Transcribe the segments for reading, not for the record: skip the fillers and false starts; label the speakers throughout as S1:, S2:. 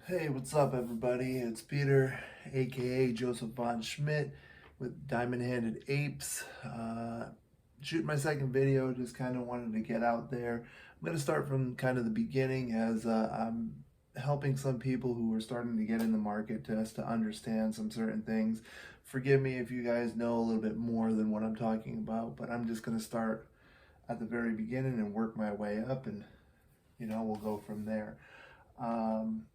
S1: Hey, what's up, everybody? It's Peter, aka Joseph Von Schmidt, with Diamond Handed Apes. Shooting my second video, just kind of wanted to get out there. I'm going to start from kind of the beginning as I'm helping some people who are starting to get in the market to understand some certain things. Forgive me if you guys know a little bit more than what I'm talking about, but I'm just going to start at the very beginning and work my way up, and we'll go from there. Um,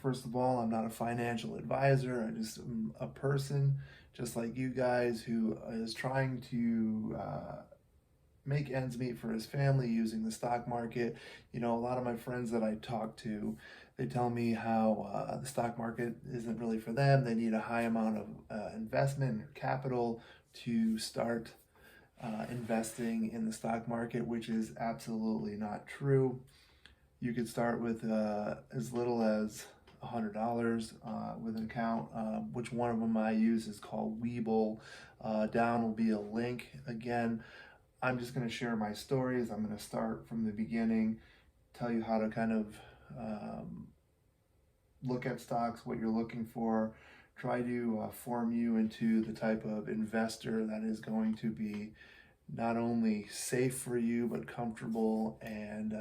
S1: First of all, I'm not a financial advisor. I just am a person, just like you guys, who is trying to make ends meet for his family using the stock market. A lot of my friends that I talk to, they tell me how the stock market isn't really for them. They need a high amount of investment or capital to start investing in the stock market, which is absolutely not true. You could start with as little as $100 with an account. Which one of them I use is called Webull. Down will be a link. Again, I'm just going to share my stories. I'm going to start from the beginning, tell you how to kind of look at stocks, what you're looking for, try to form you into the type of investor that is going to be not only safe for you but comfortable. And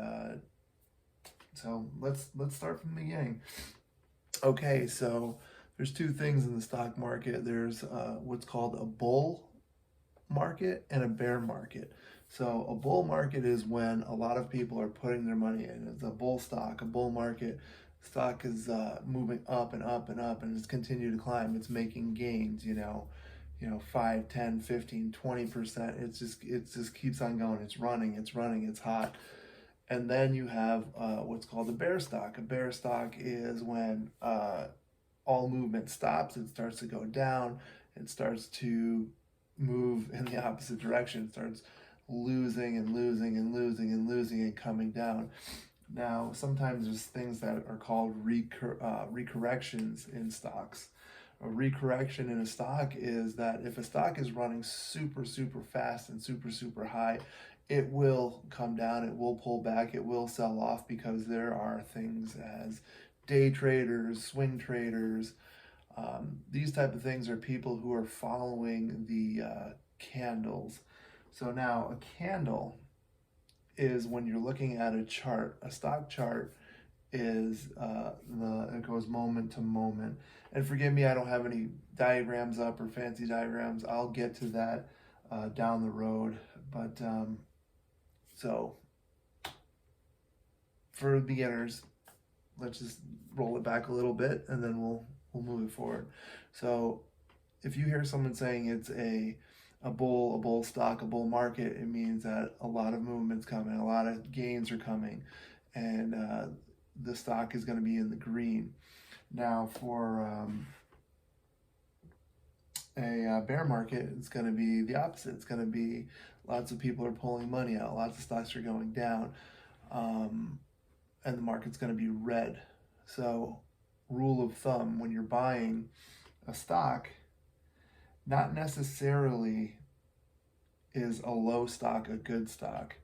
S1: so let's start from the beginning. Okay, so there's two things in the stock market. There's what's called a bull market and a bear market. So a bull market is when a lot of people are putting their money in. It's a bull stock, a bull market. Stock is moving up and up and up, and it's continued to climb. It's making gains, 5, 10, 15, 20%. It just keeps on going. It's running, it's hot. And then you have what's called a bear stock. A bear stock is when all movement stops, it starts to go down, it starts to move in the opposite direction, it starts losing and losing and losing and losing and coming down. Now, sometimes there's things that are called recorrections in stocks. A recorrection in a stock is that if a stock is running super, super fast and super, super high, it will come down, it will pull back, it will sell off, because there are things as day traders, swing traders. These type of things are people who are following the candles. So now a candle is when you're looking at a chart. A stock chart is it goes moment to moment. And forgive me, I don't have any diagrams up or fancy diagrams. I'll get to that down the road. But so for beginners, let's just roll it back a little bit, and then we'll move it forward. So if you hear someone saying it's a bull stock, a bull market, it means that a lot of movement's coming, a lot of gains are coming, and the stock is going to be in the green. Now, for a bear market, it's going to be the opposite. It's going to be lots of people are pulling money out, lots of stocks are going down, and the market's going to be red. So, rule of thumb, when you're buying a stock, not necessarily is a low stock a good stock.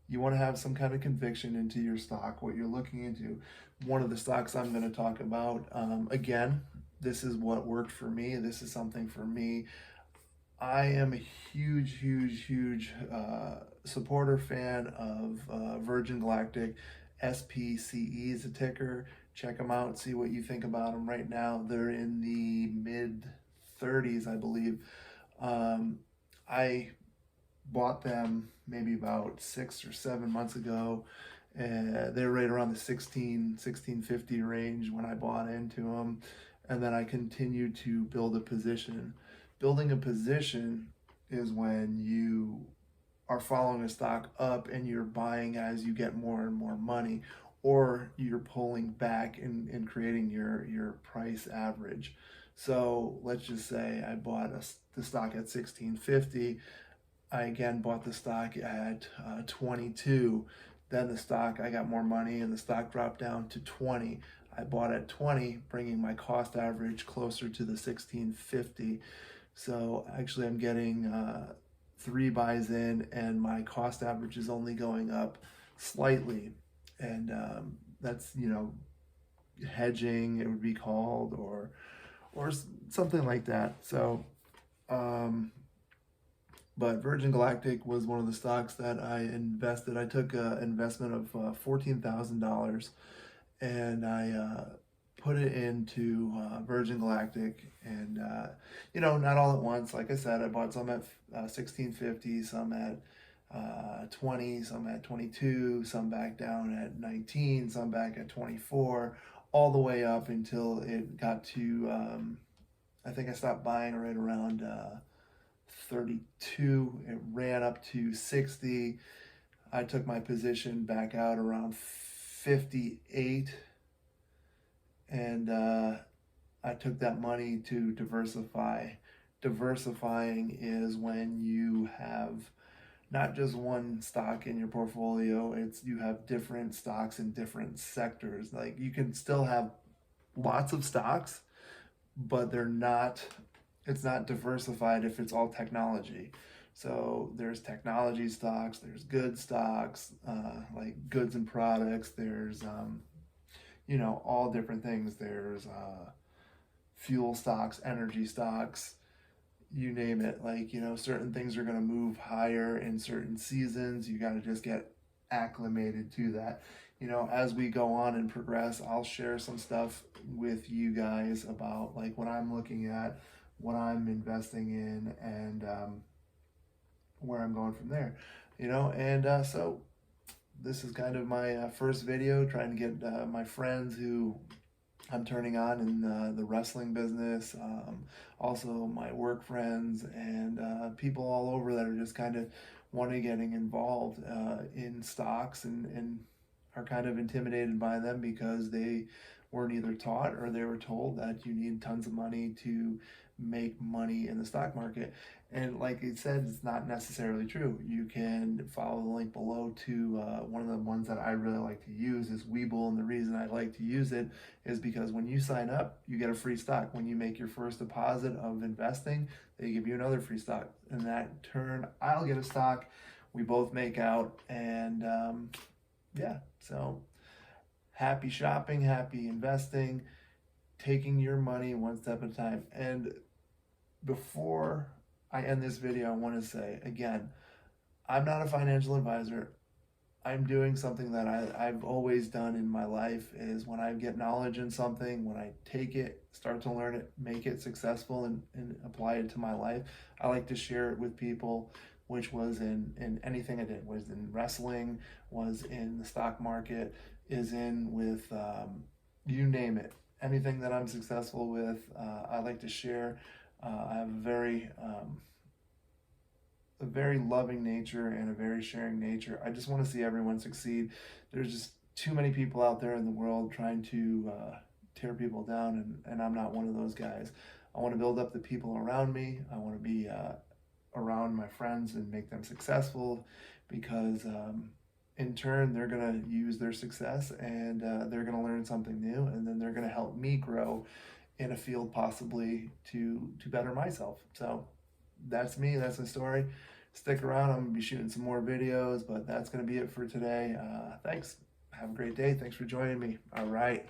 S1: You want to have some kind of conviction into your stock, what you're looking into. One of the stocks I'm going to talk about, again, this is what worked for me. This is something for me. I am a huge supporter, fan of Virgin Galactic. SPCE is a ticker. Check them out, see what you think about them. Right now, they're in the mid 30s, I believe. I bought them maybe about 6 or 7 months ago. They're right around the 1650 range when I bought into them. And then I continued to build a position. Building a position is when you are following a stock up and you're buying as you get more and more money, or you're pulling back and creating your price average. So let's just say I bought the stock at 1650. I again bought the stock at 22. Then I got more money and the stock dropped down to 20. I bought at 20, bringing my cost average closer to the 1650. So actually I'm getting 3 buys in, and my cost average is only going up slightly. And that's, hedging, it would be called, or something like that. So, but Virgin Galactic was one of the stocks that I invested. I took an investment of $14,000, and I put it into Virgin Galactic, and not all at once. Like I said, I bought some at 16.50, some at 20, some at 22, some back down at 19, some back at 24, all the way up until it got to, I think I stopped buying right around 32. It ran up to 60. I took my position back out around 58, and I took that money to diversify. Diversifying is when you have not just one stock in your portfolio, it's you have different stocks in different sectors. Like, you can still have lots of stocks, but it's not diversified if it's all technology. So there's technology stocks, there's good stocks, like goods and products, there's all different things. There's fuel stocks, energy stocks, you name it. Like, certain things are going to move higher in certain seasons. You got to just get acclimated to that. As we go on and progress, I'll share some stuff with you guys about like what I'm looking at, what I'm investing in, and where I'm going from there. And so this is kind of my first video, trying to get my friends who I'm turning on in the wrestling business, also my work friends, and people all over that are just kind of wanting getting involved in stocks, and are kind of intimidated by them because they weren't either taught or they were told that you need tons of money to make money in the stock market. And like it said, it's not necessarily true. You can follow the link below to one of the ones that I really like to use is Webull, and the reason I like to use it is because when you sign up, you get a free stock. When you make your first deposit of investing, they give you another free stock. In that turn, I'll get a stock. We both make out, and yeah, so happy shopping, happy investing, taking your money one step at a time. And before I end this video, I want to say again, I'm not a financial advisor. I'm doing something that I've always done in my life is when I get knowledge in something, when I take it, start to learn it, make it successful, and apply it to my life, I like to share it with people, which was in anything I did, was in wrestling, was in the stock market, is in with, you name it. Anything that I'm successful with, I like to share. I have a very loving nature and a very sharing nature. I just want to see everyone succeed. There's just too many people out there in the world trying to tear people down, and I'm not one of those guys. I want to build up the people around me. I want to be around my friends and make them successful, because in turn they're going to use their success, and they're going to learn something new, and then they're going to help me grow in a field possibly to better myself. So that's me, that's the story. Stick around, I'm gonna be shooting some more videos, but that's gonna be it for today. Thanks, have a great day, thanks for joining me. All right.